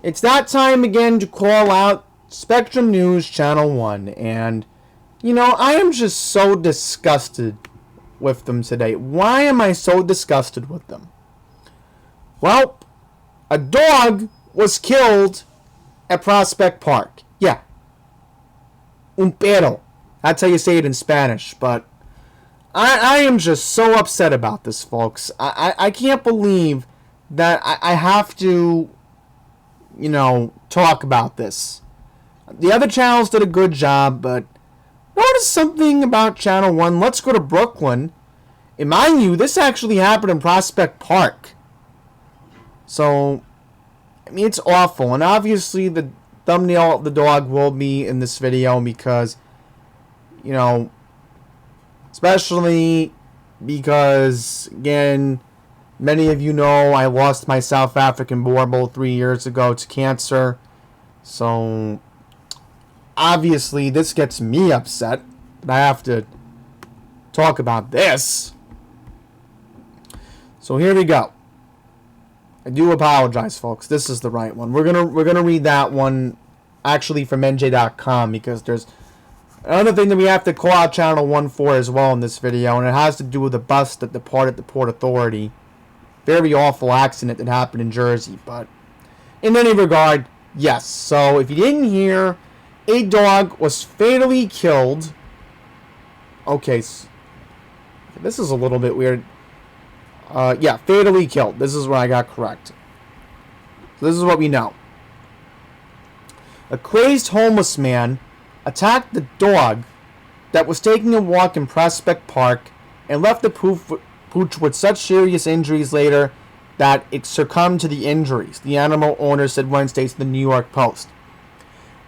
it's that time again to call out Spectrum News Channel 1. And, you know, I am just so disgusted with them today. Why am I so disgusted with them? Well, a dog was killed at Prospect Park. Yeah. Un perro. That's how you say it in Spanish. But I am just so upset about this, folks. I can't believe that I have to, you know, talk about this. The other channels did a good job, but notice something about Channel 1. Let's go to Brooklyn. And mind you, this actually happened in Prospect Park. So, I mean, it's awful. And obviously, the thumbnail of the dog will be in this video because, you know, especially because, again, many of you know I lost my South African boar bull 3 years ago to cancer. So, obviously, this gets me upset. But I have to talk about this. So here we go. I do apologize, folks. This is the right one. We're gonna read that one actually from NJ.com because there's another thing that we have to call out Channel 1 for as well in this video, and it has to do with a bus that departed the Port Authority. Very awful accident that happened in Jersey, but in any regard, yes. So if you didn't hear, a dog was fatally killed. Okay, so this is a little bit weird. Yeah, fatally killed. This is what I got correct. So this is what we know. A crazed homeless man attacked the dog that was taking a walk in Prospect Park and left the pooch with such serious injuries later that it succumbed to the injuries, the animal owner said Wednesday to the New York Post.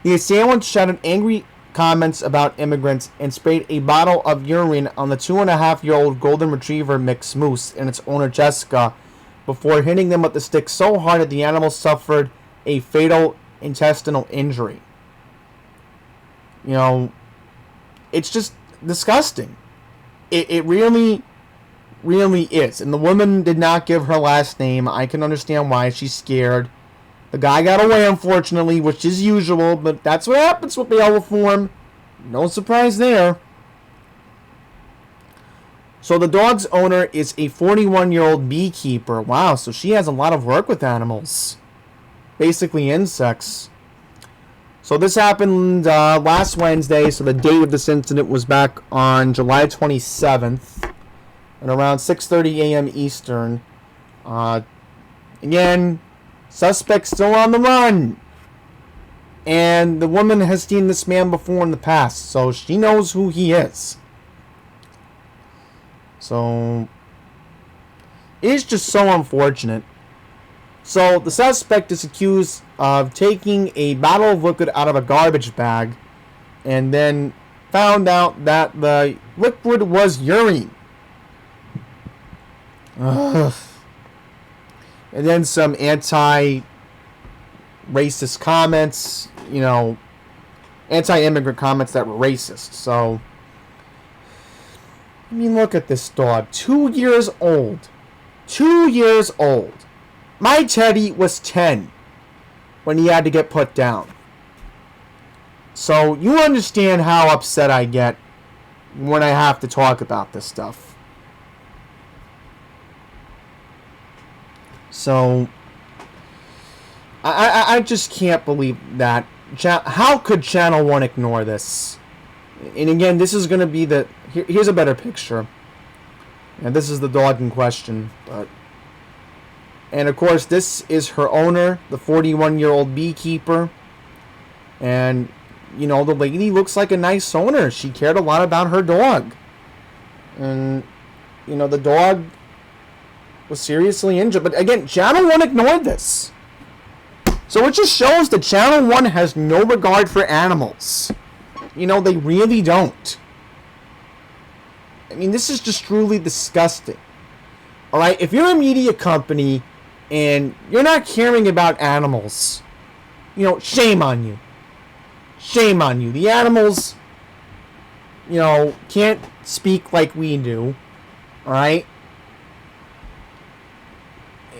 The assailant shouted angry comments about immigrants and sprayed a bottle of urine on the 2.5-year-old golden retriever mix Moose and its owner Jessica before hitting them with the stick so hard that the animal suffered a fatal intestinal injury. You know, it's just disgusting. It really, really is. And the woman did not give her last name. I can understand why. She's scared. The guy got away, unfortunately, which is usual, but that's what happens with bail reform. No surprise there. So the dog's owner is a 41-year-old beekeeper. Wow, so she has a lot of work with animals. Basically insects. So this happened last Wednesday, so the date of this incident was back on July 27th at around 6:30 a.m. Eastern. Again, suspect still on the run. And the woman has seen this man before in the past, so she knows who he is. So, it is just so unfortunate. So, the suspect is accused of taking a bottle of liquid out of a garbage bag and then found out that the liquid was urine. Ugh. And then some anti-racist comments, you know, anti-immigrant comments that were racist. So, I mean, look at this dog. 2 years old. 2 years old. My Teddy was 10 when he had to get put down. So, you understand how upset I get when I have to talk about this stuff. So, I just can't believe that. How could Channel 1 ignore this? And again, this is going to be the... Here's a better picture. And this is the dog in question. And of course, this is her owner, the 41-year-old beekeeper. And, you know, the lady looks like a nice owner. She cared a lot about her dog. And, you know, the dog was seriously injured. But again, Channel 1 ignored this. So it just shows that Channel 1 has no regard for animals. You know, they really don't. I mean, this is just truly disgusting. Alright, if you're a media company and you're not caring about animals, you know, shame on you. Shame on you. The animals, you know, can't speak like we do. Alright?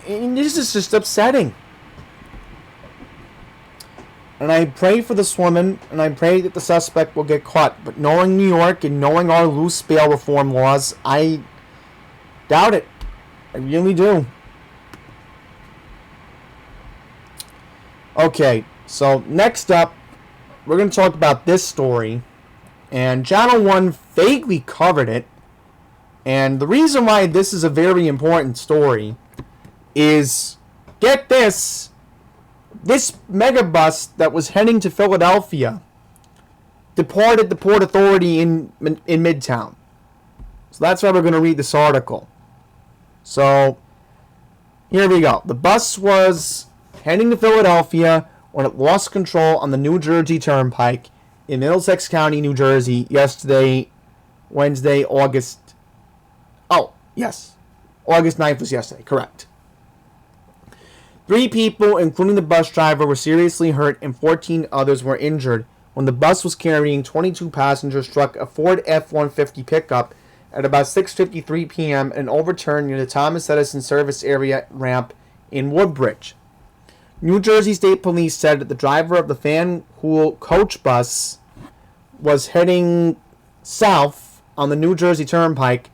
And this is just upsetting. And I pray for this woman, and I pray that the suspect will get caught. But knowing New York and knowing our loose bail reform laws, I doubt it. I really do. Okay, so next up, we're going to talk about this story. And Channel 1 vaguely covered it. And the reason why this is a very important story is, get this, this megabus that was heading to Philadelphia departed the Port Authority in Midtown. So that's why we're going to read this article. So, here we go. The bus was heading to Philadelphia when it lost control on the New Jersey Turnpike in Middlesex County, New Jersey, yesterday, Wednesday, August 9th was yesterday, correct. 3 people, including the bus driver, were seriously hurt and 14 others were injured when the bus was carrying 22 passengers struck a Ford F-150 pickup at about 6:53 p.m. and overturned near the Thomas Edison service area ramp in Woodbridge. New Jersey State Police said that the driver of the Fan Hool coach bus was heading south on the New Jersey Turnpike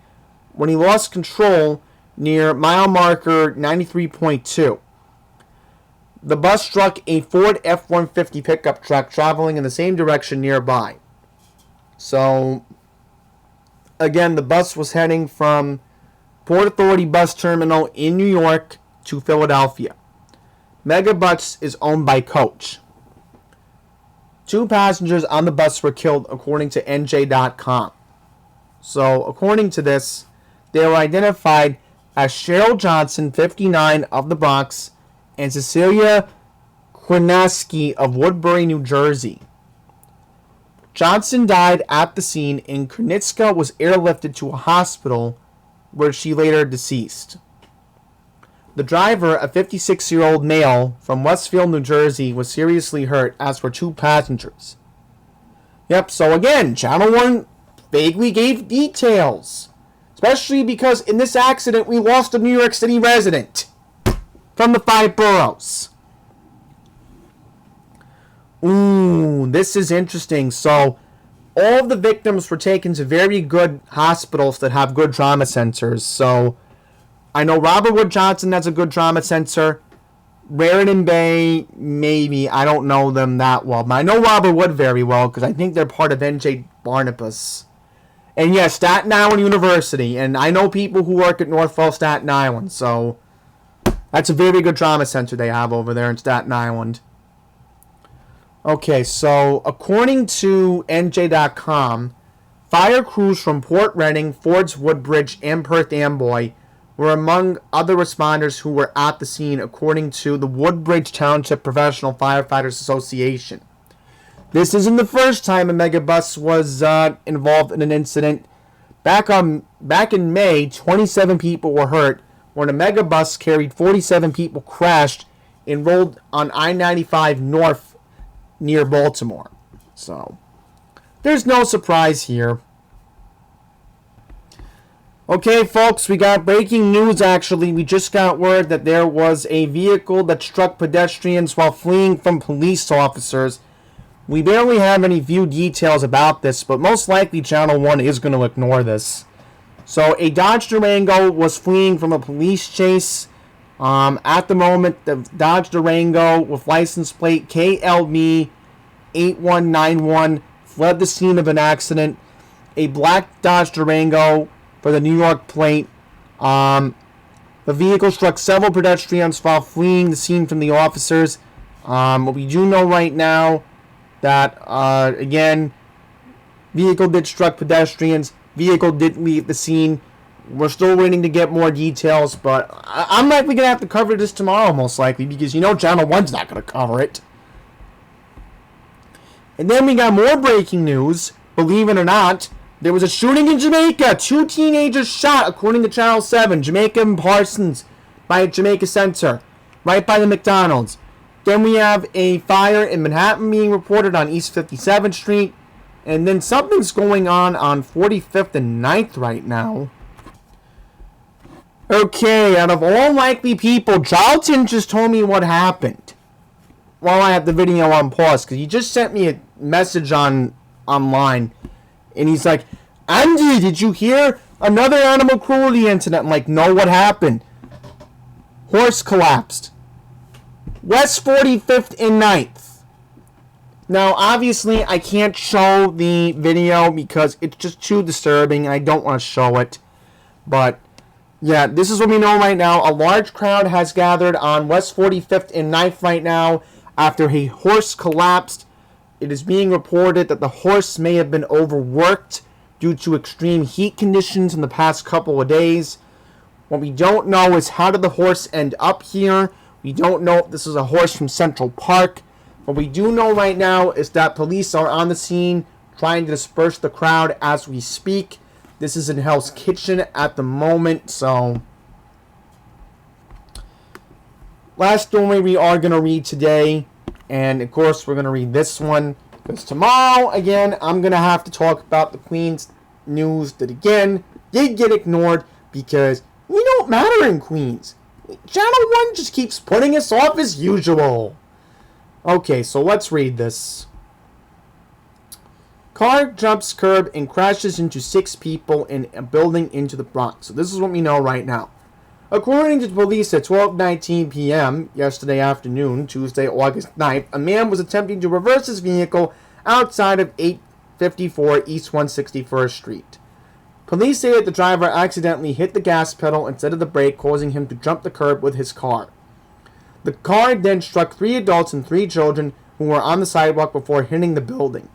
when he lost control near mile marker 93.2. The bus struck a Ford F-150 pickup truck traveling in the same direction nearby. So, again, the bus was heading from Port Authority Bus Terminal in New York to Philadelphia. Megabus is owned by Coach. 2 passengers on the bus were killed, according to NJ.com. So, according to this, they were identified as Cheryl Johnson, 59, of the Bronx, and Cecilia Kwinaski of Woodbury, New Jersey. Johnson died at the scene, and Kunitska was airlifted to a hospital where she later deceased. The driver, a 56-year-old male from Westfield, New Jersey, was seriously hurt, as were 2 passengers. Yep, so again, Channel 1 vaguely gave details. Especially because in this accident, we lost a New York City resident from the 5 boroughs. Ooh, this is interesting. So, all of the victims were taken to very good hospitals that have good trauma centers. So, I know Robert Wood Johnson has a good trauma center. Raritan Bay, maybe. I don't know them that well. But I know Robert Wood very well because I think they're part of NJ Barnabas. And yes, Staten Island University. And I know people who work at Northwell Staten Island. So, that's a very good trauma center they have over there in Staten Island. Okay, so according to NJ.com, fire crews from Port Reading, Ford's Woodbridge, and Perth Amboy were among other responders who were at the scene, according to the Woodbridge Township Professional Firefighters Association. This isn't the first time a megabus was involved in an incident. Back in May, 27 people were hurt when a megabus carried 47 people crashed and rolled on I-95 north near Baltimore. So, there's no surprise here. Okay, folks, we got breaking news, actually. We just got word that there was a vehicle that struck pedestrians while fleeing from police officers. We barely have any view details about this, but most likely Channel 1 is going to ignore this. So, a Dodge Durango was fleeing from a police chase. At the moment, the Dodge Durango with license plate KLB 8191 fled the scene of an accident. A black Dodge Durango for the New York plate. The vehicle struck several pedestrians while fleeing the scene from the officers. What we do know right now that, again, vehicle did struck pedestrians. Vehicle did leave the scene. We're still waiting to get more details, but I'm likely going to have to cover this tomorrow, most likely, because you know Channel 1's not going to cover it. And then we got more breaking news. Believe it or not, there was a shooting in Jamaica. 2 teenagers shot, according to Channel 7. Jamaica and Parsons by Jamaica Center, right by the McDonald's. Then we have a fire in Manhattan being reported on East 57th Street. And then something's going on 45th and 9th right now. Okay, out of all likely people, Charlton just told me what happened. while I have the video on pause, because he just sent me a message online, and he's like, Andy, did you hear another animal cruelty incident? I'm like, no, what happened? Horse collapsed. West 45th and 9th. Now, obviously, I can't show the video because it's just too disturbing, and I don't want to show it. But, yeah, this is what we know right now. A large crowd has gathered on West 45th and 9th right now after a horse collapsed. It is being reported that the horse may have been overworked due to extreme heat conditions in the past couple of days. What we don't know is how did the horse end up here. We don't know if this is a horse from Central Park. What we do know right now is that police are on the scene trying to disperse the crowd as we speak. This is in Hell's Kitchen at the moment, so last story we are going to read today, and of course we're going to read this one, because tomorrow, again, I'm going to have to talk about the Queens news that, again, did get ignored, because we don't matter in Queens. Channel 1 just keeps putting us off as usual. Okay, so let's read this. Car jumps curb and crashes into 6 people in a building into the Bronx. So this is what we know right now. According to the police at 12:19 p.m. yesterday afternoon, Tuesday, August 9th, a man was attempting to reverse his vehicle outside of 854 East 161st Street. Police say that the driver accidentally hit the gas pedal instead of the brake, causing him to jump the curb with his car. The car then struck 3 adults and 3 children who were on the sidewalk before hitting the building.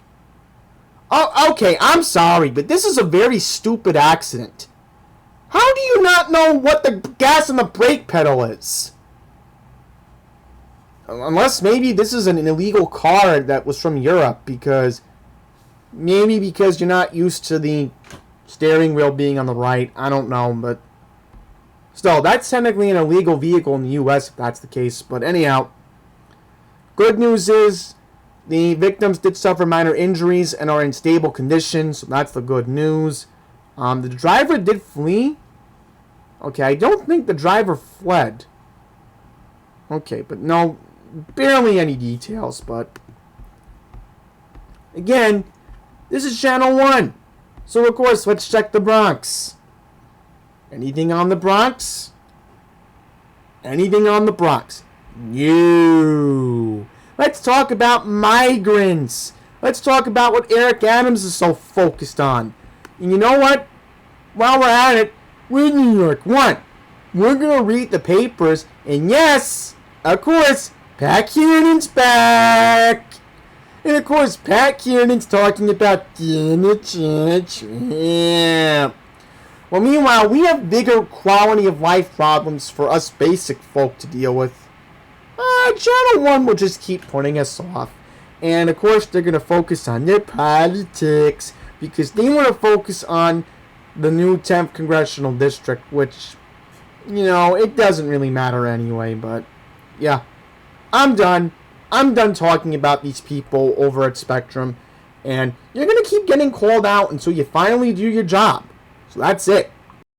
Oh, okay, I'm sorry, but this is a very stupid accident. How do you not know what the gas and the brake pedal is? Unless maybe this is an illegal car that was from Europe, because you're not used to the steering wheel being on the right. I don't know, but still, that's technically an illegal vehicle in the U.S. if that's the case. But anyhow, good news is the victims did suffer minor injuries and are in stable condition, so that's the good news. The driver did flee. Okay, I don't think the driver fled. Okay, but no, barely any details, but again, this is Channel 1. So, of course, let's check the Bronx. Anything on the Bronx? Anything on the Bronx? No. Let's talk about migrants. Let's talk about what Eric Adams is so focused on. And you know what? While we're at it, we're in New York. One, we're going to read the papers. And yes, of course, Pat Kiernan's back. And of course, Pat Kiernan's talking about dinner Trump. Well, meanwhile, we have bigger quality of life problems for us basic folk to deal with. Channel 1 will just keep putting us off. And of course, they're going to focus on their politics, because they want to focus on the new 10th Congressional District, which, you know, it doesn't really matter anyway. But, yeah, I'm done. I'm done talking about these people over at Spectrum. And you're going to keep getting called out until you finally do your job. So that's it.